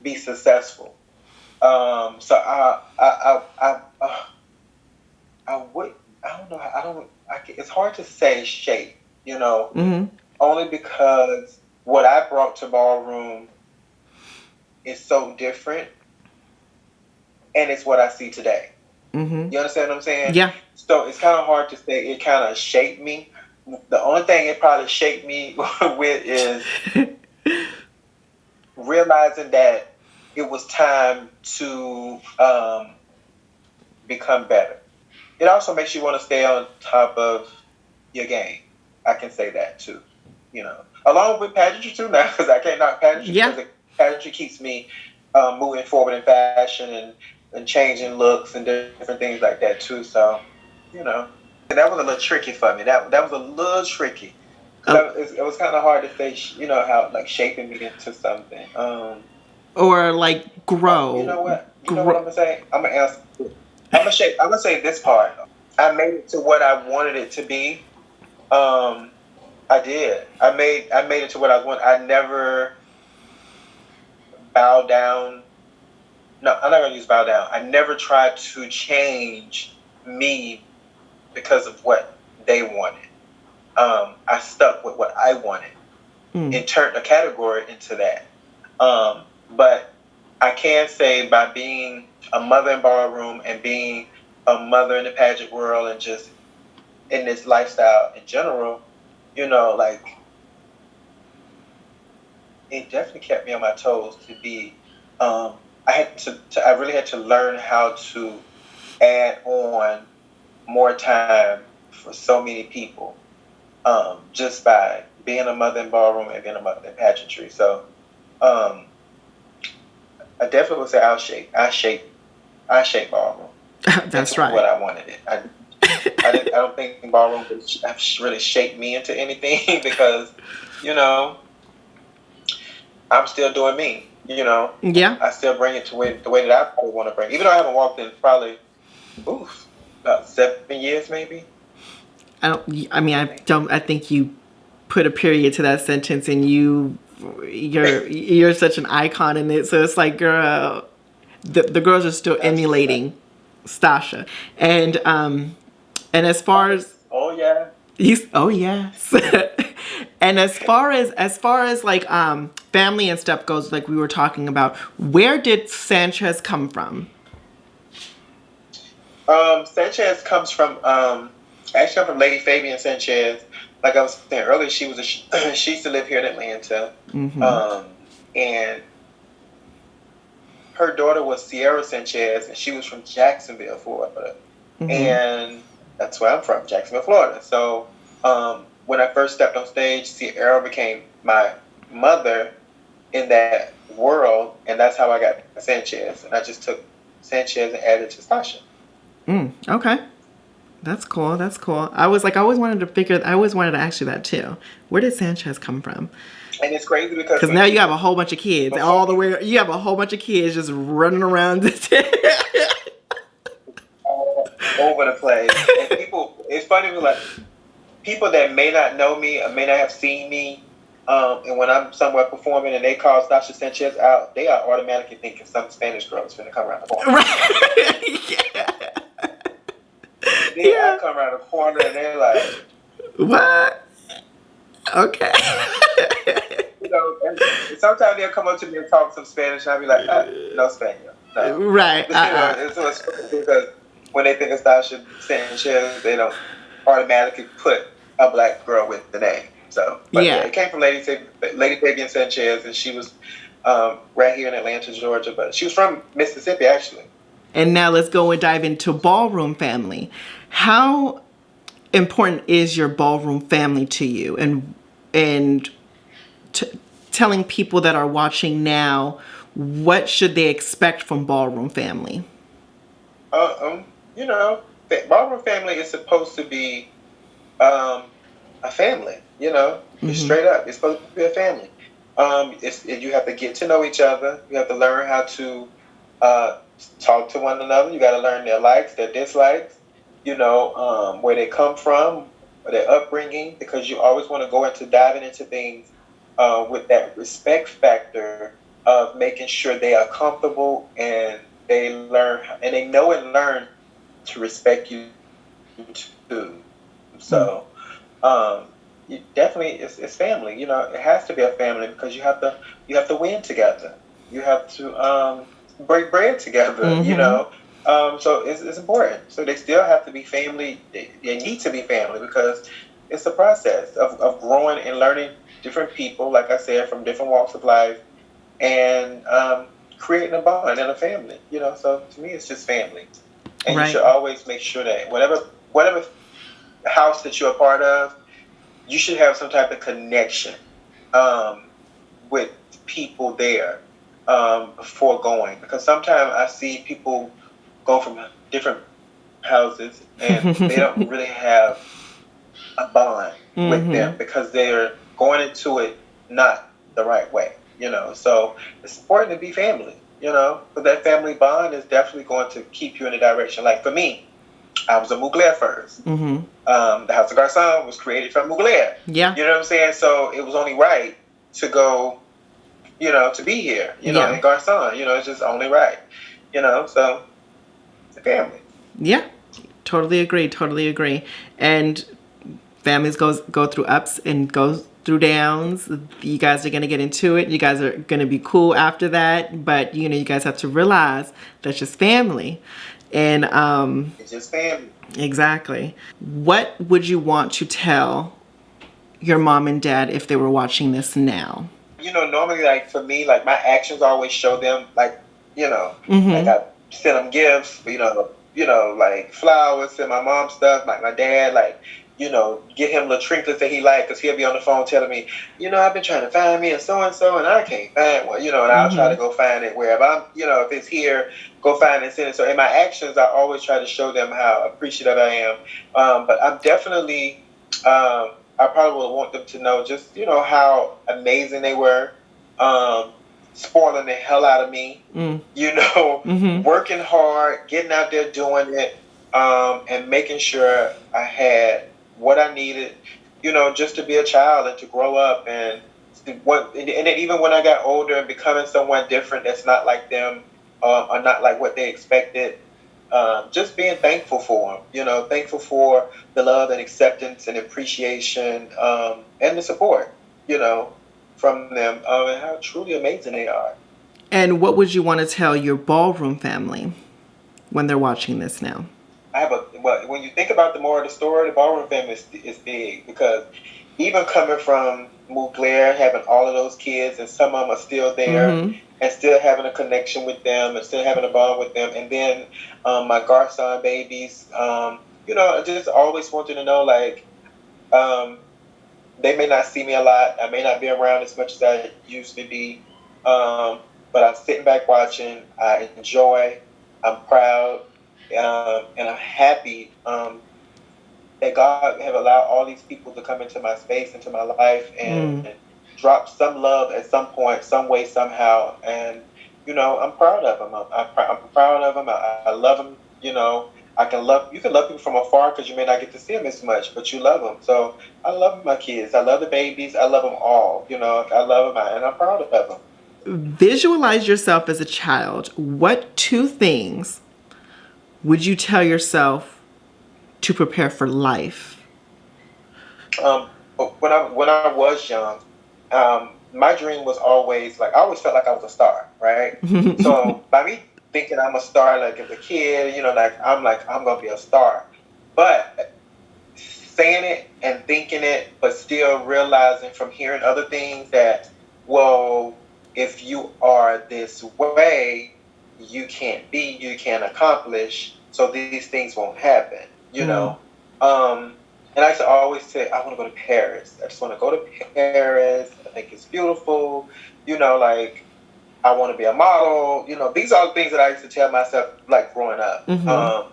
be successful. So it's hard to say shape, only because what I brought to ballroom is so different, and it's what I see today. You understand what I'm saying? Yeah. So it's kind of hard to say it kind of shaped me. The only thing it probably shaped me with is realizing that it was time to become better. It also makes you want to stay on top of your game. I can say that too, along with pageantry too now, because I can't knock pageantry, because pageantry keeps me moving forward in fashion and changing looks and different things like that too. So, and that was a little tricky for me. That was a little tricky. It was kind of hard to say, how like shaping me into something. Or like grow. You know what? You know what I'm gonna say? I'm gonna answer. I'm gonna say this part. I made it to what I wanted it to be. I did. I made it to what I want. I never bowed down. No, I'm not gonna use bow down. I never tried to change me because of what they wanted. I stuck with what I wanted and turned a category into that. But I can say, by being a mother in ballroom and being a mother in the pageant world and just in this lifestyle in general, like, it definitely kept me on my toes to be I really had to learn how to add on more time for so many people, just by being a mother in ballroom and being a mother in pageantry. So I definitely would say I shape ballroom. That's It's right. what I wanted it. I don't think ballroom really shaped me into anything because, you know, I'm still doing me. You know, Yeah. I still bring it to the way that I probably want to bring it. Even though I haven't walked in probably, about 7 years maybe. I think you put a period to that sentence, and you're such an icon in it. So it's like, girl, the girls are still emulating Stasha. And as far as, oh yeah, oh yes. And as far as like family and stuff goes, like we were talking about, where did Sanchez come from? Sanchez comes from actually I'm from Lady Fabian Sanchez. Like I was saying earlier, she used to live here in Atlanta, and her daughter was Sierra Sanchez, and she was from Jacksonville, Florida, and that's where I'm from, Jacksonville, Florida. So when I first stepped on stage, Sierra became my mother in that world, and that's how I got Sanchez, and I just took Sanchez and added to Stasha. Okay. That's cool. That's cool. I always wanted to ask you that too. Where did Sanchez come from? And it's crazy because now you have a whole bunch of kids. You have a whole bunch of kids just running around all over the place. And it's funny, like, people that may not know me or may not have seen me, and when I'm somewhere performing and they call Stasha Sanchez out, they are automatically thinking some Spanish girl is going to come around the corner. Right. I come around the corner and they're like, what? Okay. And sometimes they'll come up to me and talk some Spanish, and I'll be like, no Spanish. No. Right. It's because when they think of Stasha Sanchez, they don't automatically put a black girl with the name. So, but yeah, it came from Lady Fabian Sanchez, and she was right here in Atlanta, Georgia, but she was from Mississippi, actually. And now let's go and dive into Ballroom family. How important is your ballroom family to you? And telling people that are watching now, what should they expect from Ballroom family? Ballroom family is supposed to be a family. Straight up, it's supposed to be a family. You have to get to know each other. You have to learn how to talk to one another. You got to learn their likes, their dislikes, where they come from, their upbringing, because you always want to go into diving into things with that respect factor of making sure they are comfortable and they learn and they know and learn to respect you too. So you definitely it's family. It has to be a family because you have to win together. You have to break bread together. So it's important. So they still have to be family. They need to be family because it's a process of growing and learning different people, like I said, from different walks of life, and creating a bond and a family. So to me, it's just family. And you should always make sure that whatever house that you're a part of, you should have some type of connection with people there before going. Because sometimes I see people go from different houses and they don't really have a bond with them because they're going into it not the right way. So it's important to be family. But that family bond is definitely going to keep you in a direction. Like for me, I was a Mugler first. The House of Garcon was created from Mugler. Yeah. You know what I'm saying? So it was only right to go, to be here, in Garcon. It's just only right. So it's a family. Yeah. Totally agree. And families go through ups and go through downs. You guys are going to get into it. You guys are going to be cool after that. But, you guys have to realize that's just family. And it's just family. Exactly. What would you want to tell your mom and dad if they were watching this now? Normally, like for me, like my actions always show them like you know, like Mm-hmm. I send him gifts, like flowers, send my mom stuff, like my dad, like, get him little trinkets that he like, because he'll be on the phone telling me, I've been trying to find me a so-and-so, and I can't find one, and I'll try to Mm-hmm. go find it wherever I'm, if it's here, go find it and send it. So in my actions, I always try to show them how appreciative I am. But I'm definitely, I probably would want them to know just, how amazing they were, spoiling the hell out of me, Mm-hmm. working hard, getting out there doing it, and making sure I had what I needed, just to be a child and to grow up and then even when I got older and becoming someone different that's not like them, or not like what they expected, just being thankful for them, thankful for the love and acceptance and appreciation, and the support, from them, and how truly amazing they are. And what would you want to tell your ballroom family when they're watching this now? Well, when you think about the moral of the story, the ballroom family is big, because even coming from Montclair, having all of those kids, and some of them are still there, Mm-hmm. and still having a connection with them, and still having a bond with them, and then my Garcon babies, I just always wanted to know, like, um, they may not see me a lot, I may not be around as much as I used to be, but I'm sitting back watching, I enjoy, I'm proud, and I'm happy, that God have allowed all these people to come into my space, into my life, and Mm. drop some love at some point, some way, somehow. And I'm proud of them. I'm proud of them. I love them. You can love people from afar because you may not get to see them as much, but you love them. So I love my kids. I love the babies. I love them all. I love them, and I'm proud of them. Visualize yourself as a child. What two things would you tell yourself to prepare for life? But when I was young, my dream was always, like, I always felt like I was a star, right? So by me thinking I'm a star, like as a kid, like I'm gonna be a star, but saying it and thinking it, but still realizing from hearing other things that, well, if you are this way, you can't accomplish, so these things won't happen, Mm. and I used to always say, I want to go to Paris. I just want to go to Paris. I think it's beautiful. Like, I want to be a model. These are the things that I used to tell myself, like, growing up. Mm-hmm.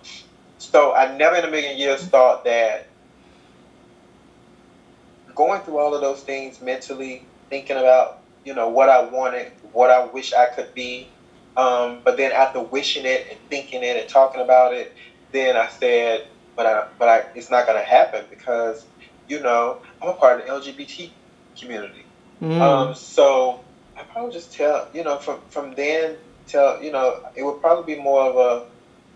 So I never in a million years thought that going through all of those things mentally, thinking about, what I wanted, what I wish I could be. But then after wishing it and thinking it and talking about it, then I said, it's not going to happen, because, I'm a part of the LGBT community. Mm. So I probably just tell, from then till, it would probably be more of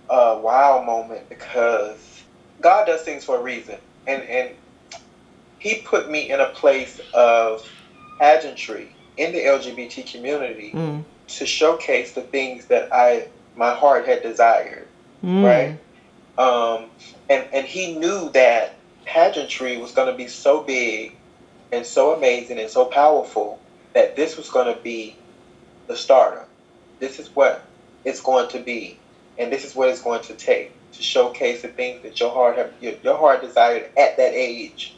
a wow moment, because God does things for a reason. And he put me in a place of pageantry in the LGBT community Mm. to showcase the things that my heart had desired, Mm. right? And he knew that pageantry was going to be so big and so amazing and so powerful, that this was going to be the starter. This is what it's going to be, and this is what it's going to take to showcase the things that your heart desired at that age.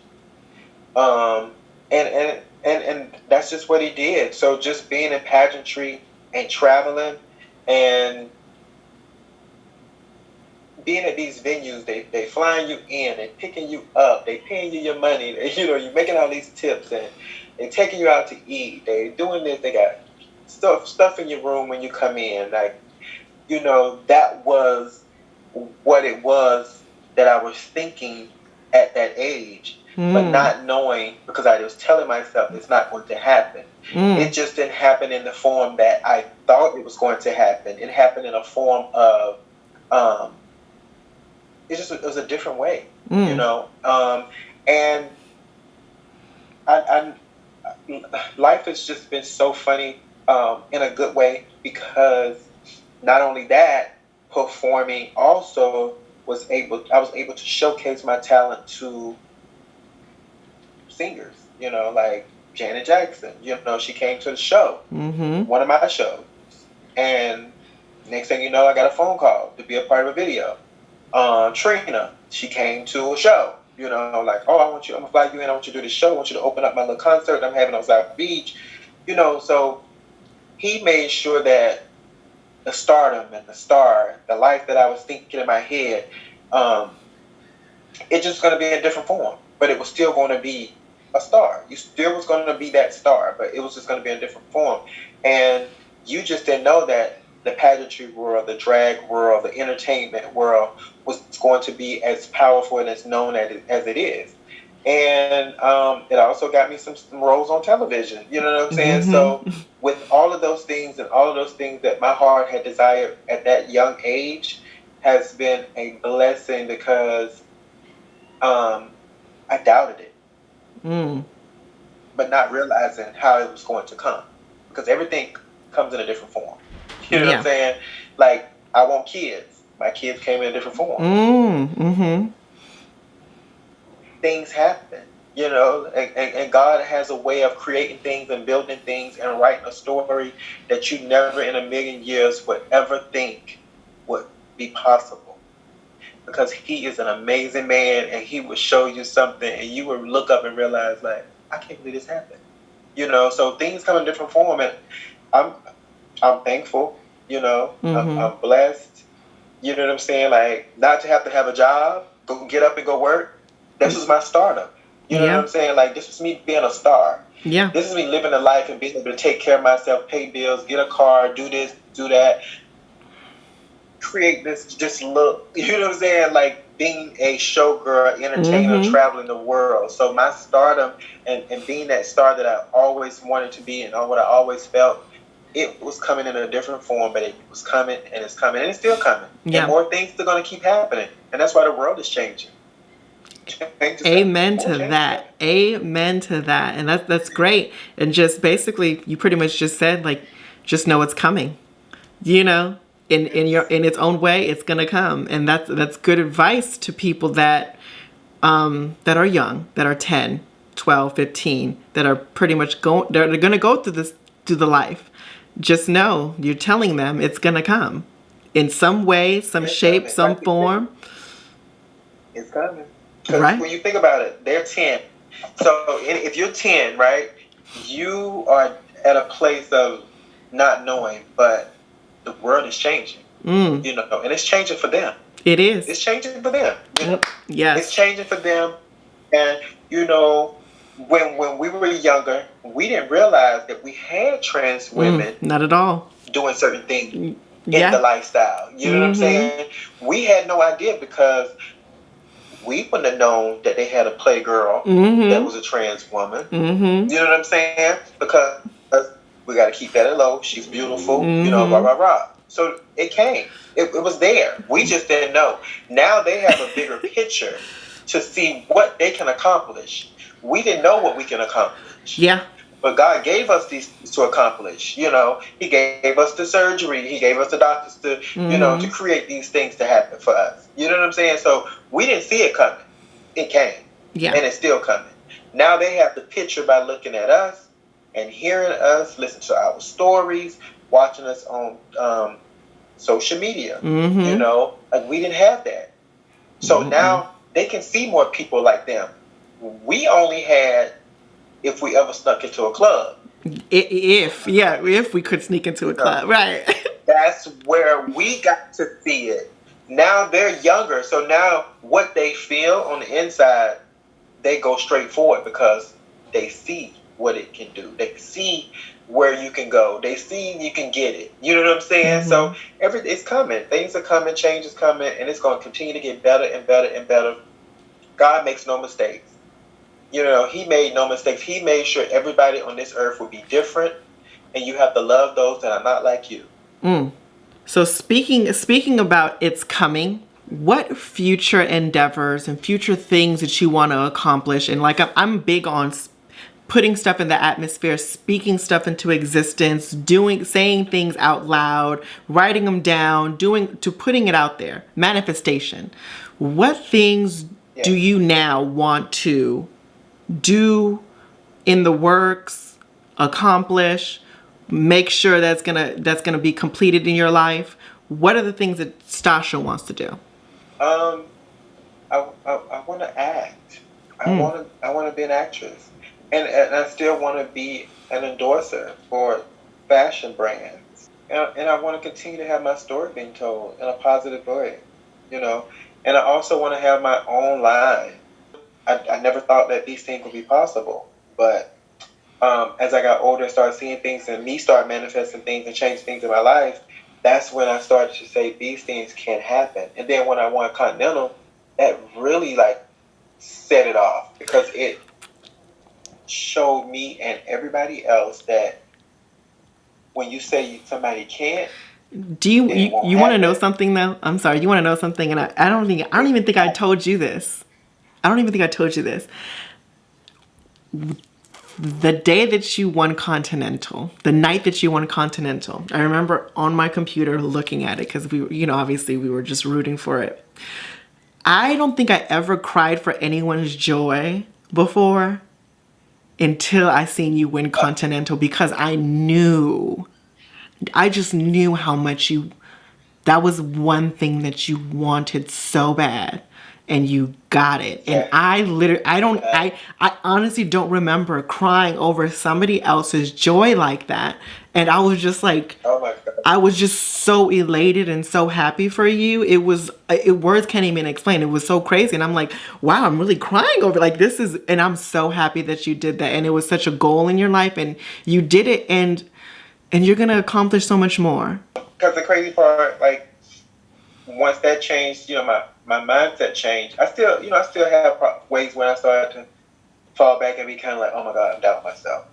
And that's just what he did. So just being in pageantry and traveling and being at these venues, they flying you in, they picking you up, they paying you your money, you're making all these tips, and they taking you out to eat, they doing this, they got stuff in your room when you come in, like, that was what it was that I was thinking at that age, but Mm. not knowing, because I was telling myself it's not going to happen. Mm. It just didn't happen in the form that I thought it was going to happen. It happened in a form of, it was a different way, Mm. and I life has just been so funny, in a good way, because not only that, performing also I was able to showcase my talent to singers, like Janet Jackson. She came to the show, Mm-hmm. one of my shows, and Next thing you know, I got a phone call to be a part of a video. Trina, she came to a show. You know, like, oh, I'm gonna fly you in. I want you to do this show. I want you to open up my little concert I'm having on South Beach. You know, so he made sure that the stardom and the star, the life that I was thinking in my head, it's just going to be in a different form, but it was still going to be a star. You still was going to be that star, but it was just going to be in a different form. And you just didn't know that the pageantry world, the drag world, the entertainment world was going to be as powerful and as known as it is. And it also got me some roles on television. You know what I'm saying? Mm-hmm. So with all of those things and all of those things that my heart had desired at that young age has been a blessing because I doubted it. But not realizing how it was going to come. Because everything comes in a different form. You know what I'm saying? Like, I want kids. My kids came in a different form. Mm-hmm. Things happen, you know, and God has a way of creating things and building things and writing a story that you never in a million years would ever think would be possible. Because he is an amazing man, and he would show you something and you would look up and realize, like, I can't believe this happened. You know, so things come in different form, and I'm thankful, you know. I'm blessed, you know what I'm saying? Like, not to have a job, go get up and go work. This was my stardom. You know what I'm saying? Like, this was me being a star. Yeah. This is me living a life and being able to take care of myself, pay bills, get a car, do this, do that. Create this just look, you know what I'm saying? Like being a showgirl, entertainer, traveling the world. So my stardom and being that star that I always wanted to be and what I always felt, it was coming in a different form, but it was coming and it's coming and it's still coming. Yeah. And more things are going to keep happening. And that's why the world is changing. Amen to that. Amen to that. And that's great. And just basically, you pretty much just said, like, just know it's coming. You know, in its own way, it's gonna come. And that's good advice to people that that are young, that are 10, 12, 15, that are pretty much they're gonna go through the life. Just know you're telling them it's gonna come in some way, some shape, some form. It's coming. Because when you think about it, they're 10. So if you're 10, right, you are at a place of not knowing, but the world is changing. You know, and it's changing for them. It is. It's changing for them. You know? Yes. It's changing for them. And, you know, when we were younger, we didn't realize that we had trans women. Not at all. Doing certain things in the lifestyle. You know what I'm saying? We had no idea because we wouldn't have known that they had a playgirl that was a trans woman. You know what I'm saying? Because we got to keep that low. She's beautiful. You know, rah, rah, rah. So it came. It was there. We just didn't know. Now they have a bigger picture to see what they can accomplish. We didn't know what we can accomplish. Yeah. But God gave us these to accomplish. You know, He gave us the surgery. He gave us the doctors to, you know, to create these things to happen for us. You know what I'm saying? So we didn't see it coming. It came. Yeah. And it's still coming. Now they have the picture by looking at us and hearing us, listening to our stories, watching us on social media. You know, like we didn't have that. So now they can see more people like them. We only had if we ever snuck into a club. If we could sneak into a club, right. That's where we got to see it. Now they're younger, so now what they feel on the inside, they go straight forward because they see what it can do. They see where you can go. They see you can get it. You know what I'm saying? So it's coming. Things are coming. Change is coming, and it's going to continue to get better and better and better. God makes no mistakes. You know, He made no mistakes. He made sure everybody on this earth would be different, and you have to love those that are not like you. So speaking about it's coming, what future endeavors and future things that you want to accomplish? And like I'm big on putting stuff in the atmosphere, speaking stuff into existence, saying things out loud, writing them down, putting it out there, manifestation. What things do you now want to do in the works, accomplish, make sure that's gonna be completed in your life? What are the things that Stasha wants to do? I want to act. I want to be an actress, and I still want to be an endorser for fashion brands, and I want to continue to have my story being told in a positive way, you know. And I also want to have my own line. I never thought that these things would be possible, but as I got older and started seeing things and me start manifesting things and change things in my life, that's when I started to say these things can happen. And then when I won Continental, that really like set it off, because it showed me and everybody else that when you say somebody can't, Do you want to know something though? I'm sorry, you want to know something, and I don't even think I told you this. I don't even think I told you this. The day that you won Continental, the night that you won Continental, I remember on my computer looking at it, because we, obviously we were just rooting for it. I don't think I ever cried for anyone's joy before until I seen you win Continental, because I just knew how much that was one thing that you wanted so bad, and you got it. And I honestly don't remember crying over somebody else's joy like that. And I was just like, oh my God, I was just so elated and so happy for you. Words can't even explain. It was so crazy. And I'm like, wow, I'm really crying over and I'm so happy that you did that. And it was such a goal in your life, and you did it, and you're going to accomplish so much more. Because the crazy part, like, once that changed, my mindset changed. I still have ways when I started to fall back and be kind of like, oh my God, I'm doubting myself.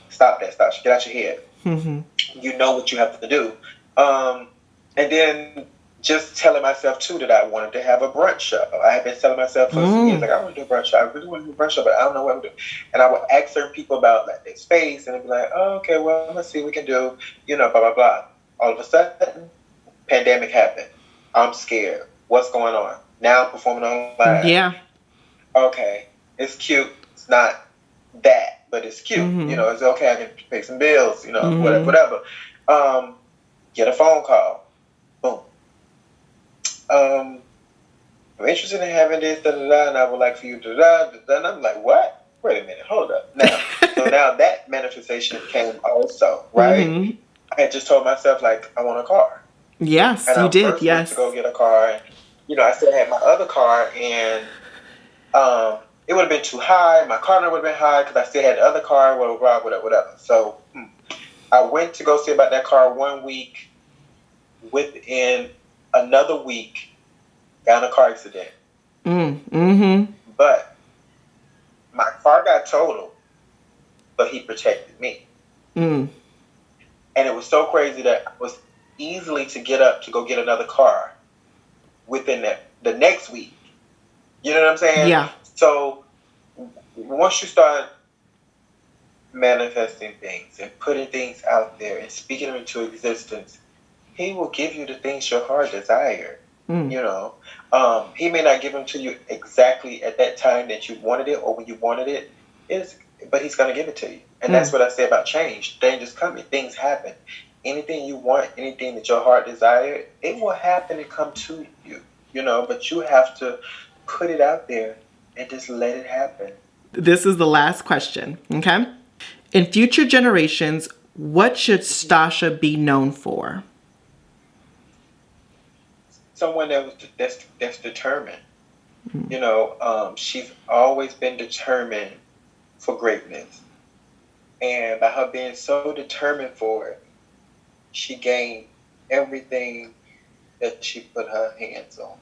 Stop that, stop, get out your head. Mm-hmm. You know what you have to do. And then just telling myself too that I wanted to have a brunch show. I had been telling myself for some years, like, I want to do a brunch show. I really want to do a brunch show, but I don't know what to do. And I would ask certain people about like their space, and they'd be like, oh, okay, well, let's see what we can do, blah, blah, blah. All of a sudden, pandemic happened. I'm scared. What's going on? Now I'm performing online. Yeah. Okay. It's cute. It's not that, but it's cute. Mm-hmm. It's okay. I can pay some bills, Mm-hmm. whatever. Get a phone call. Boom. I'm interested in having this, da-da-da, and I would like for you to da-da, and I'm like, what? Wait a minute. Hold up. Now, so now that manifestation came also, right? Mm-hmm. I had just told myself, like, I want a car. Yes, and you I did. first Yes. went to go get a car, and I still had my other car, and it would have been too high. My car note would have been high because I still had the other car, whatever. So I went to go see about that car 1 week. Within another week, got in a car accident. Mm-hmm. But my car got totaled, but he protected me. Mm. And it was so crazy that I was easily to get up to go get another car within the next week. You know what I'm saying? Yeah. So once you start manifesting things and putting things out there and speaking them into existence, he will give you the things your heart desires. He may not give them to you exactly at that time that you wanted it or when you wanted it, but he's going to give it to you. And that's what I say about change. Change is coming. Things happen. Anything you want, anything that your heart desires, it will happen and come to you. But you have to put it out there and just let it happen. This is the last question, okay? In future generations, what should Stasha be known for? Someone that's determined. She's always been determined for greatness. And by her being so determined for it, she gained everything that she put her hands on.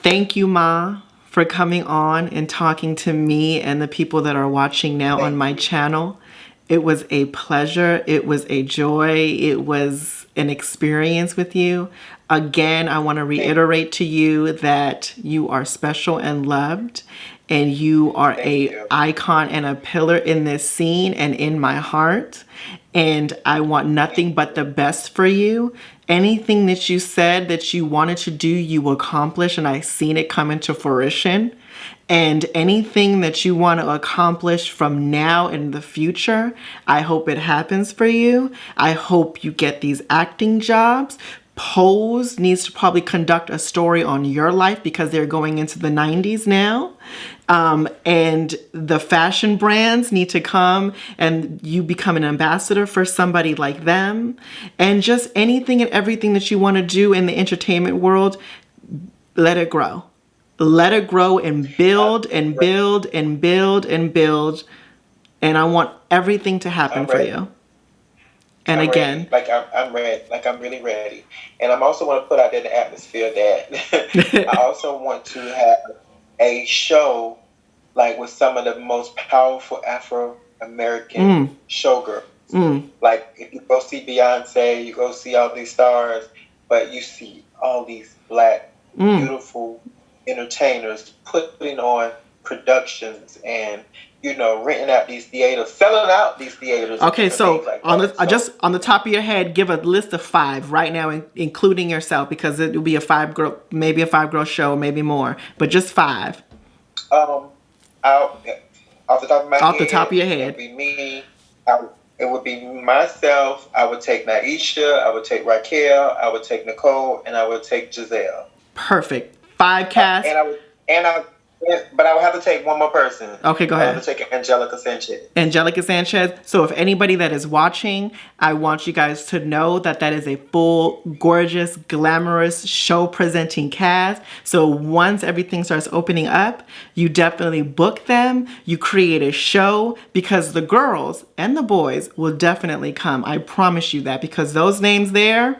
Thank you, Ma, for coming on and talking to me and the people that are watching now on my channel. It was a pleasure. It was a joy. It was an experience with you. Again, I want to reiterate to you that you are special and loved, and you are an icon and a pillar in this scene and in my heart. And I want nothing but the best for you. Anything that you said that you wanted to do, you accomplish, and I've seen it come into fruition. And anything that you want to accomplish from now in the future, I hope it happens for you. I hope you get these acting jobs. Pose needs to probably conduct a story on your life because they're going into the 90s now. And the fashion brands need to come and you become an ambassador for somebody like them. And just anything and everything that you want to do in the entertainment world, let it grow. Let it grow and build and build and build and build. And I want everything to happen for you. And I'm again, ready. I'm ready. I'm really ready. And I'm also want to put out there in the atmosphere that I also want to have a show like with some of the most powerful Afro-American showgirls. Like if you go see Beyonce, you go see all these stars, but you see all these black, beautiful entertainers putting on productions and renting out these theaters, selling out these theaters. Okay, so just on the top of your head, give a list of 5 right now, including yourself, because it will be maybe a 5-girl show, maybe more, but just 5. Off the top of my head. Off the top of your head. It would be me. It would be myself. I would take Naisha. I would take Raquel. I would take Nicole, and I would take Giselle. Perfect. 5 cast. But I would have to take one more person. Okay, go ahead. I have to take Angelica Sanchez. Angelica Sanchez. So if anybody that is watching, I want you guys to know that is a full, gorgeous, glamorous, show-presenting cast. So once everything starts opening up, you definitely book them. You create a show because the girls and the boys will definitely come. I promise you that, because those names there,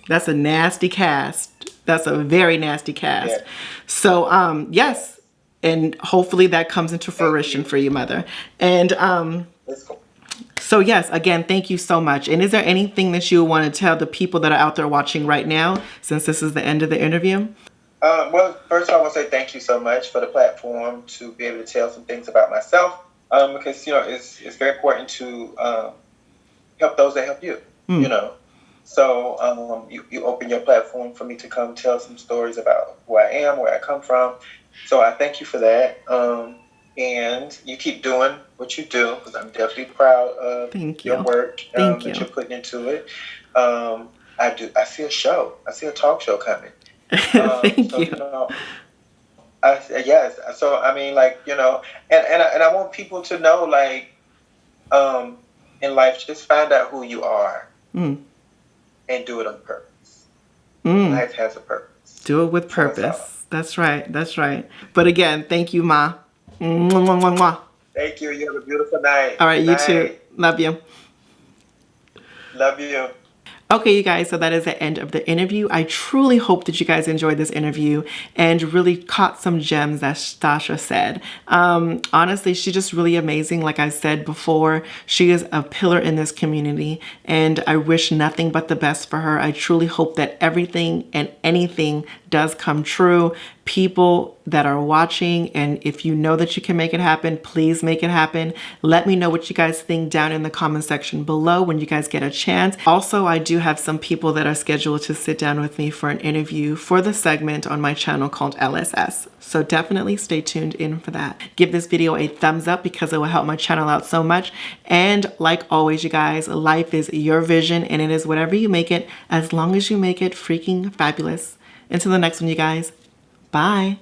that's a nasty cast. That's a very nasty cast. Yeah. So, yes. And hopefully that comes into fruition for you, Mother. And so, yes, again, thank you so much. And is there anything that you want to tell the people that are out there watching right now, since this is the end of the interview? Well, first of all, I want to say thank you so much for the platform to be able to tell some things about myself. Because, it's very important to help those that help you, So you open your platform for me to come tell some stories about who I am, where I come from. So I thank you for that. And you keep doing what you do, because I'm definitely proud of your work that you're putting into it. I see a show. I see a talk show coming. Thank you. Yes. So, I mean, and I want people to know, in life, just find out who you are. And do it on purpose. Life has a purpose. Do it with purpose. That's right. That's right. But again, thank you, Ma. Mwah, mwah, mwah, mwah. Thank you. You have a beautiful night. All right, you too. Love you. Love you. Okay, you guys, so that is the end of the interview. I truly hope that you guys enjoyed this interview and really caught some gems that Stasha said. Honestly, she's just really amazing. Like I said before, she is a pillar in this community, and I wish nothing but the best for her. I truly hope that everything and anything does come true. People that are watching, and if you know that you can make it happen, please make it happen. Let me know what you guys think down in the comment section below when you guys get a chance. Also, I do have some people that are scheduled to sit down with me for an interview for the segment on my channel called LSS. So definitely stay tuned in for that. Give this video a thumbs up because it will help my channel out so much. And like always, you guys, life is your vision and it is whatever you make it, as long as you make it freaking fabulous. Until the next one, you guys. Bye.